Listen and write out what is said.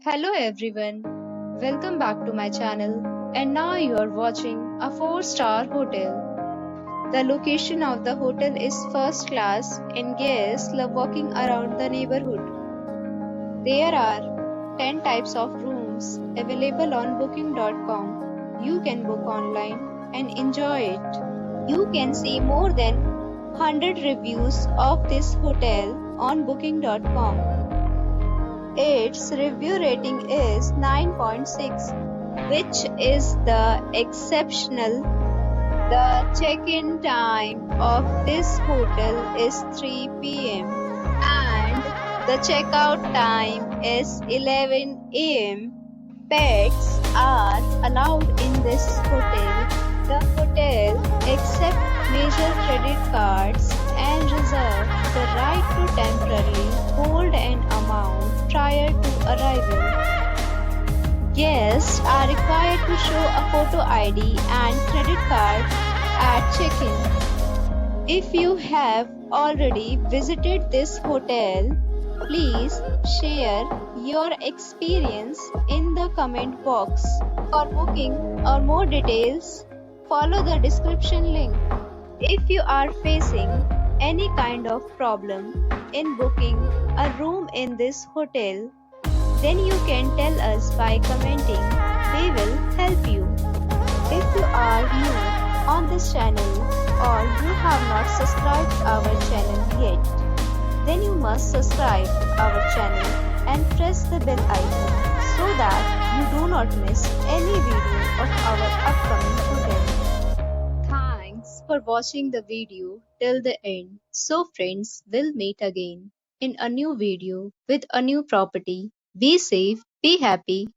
Hello everyone, welcome back to my channel. And now you are watching a 4-star hotel. The location of the hotel is first class and guests love walking around the neighborhood. There are 10 types of rooms available on booking.com. You can book online and enjoy it. You can see more than 100 reviews of this hotel on booking.com. Its review rating is 9.6, which is the exceptional. The check-in time of this hotel is 3 p.m. and the checkout time is 11 a.m. Pets are allowed in this hotel. The hotel accepts major credit cards and reserves the right to temporarily hold an amount prior to arrival. Guests are required to show a photo ID and credit card at check-in. If you have already visited this hotel, please share your experience in the comment box. For booking or more details, follow the description link. If you are facing any kind of problem in booking a room in this hotel, then you can tell us by commenting. We will help you. If you are new on this channel or you have not subscribed our channel yet, then you must subscribe our channel and press the bell icon so that you do not miss any video of our upcoming hotel. Thanks for watching the video till the end. So friends, we'll meet again in a new video with a new property. Be safe, be happy.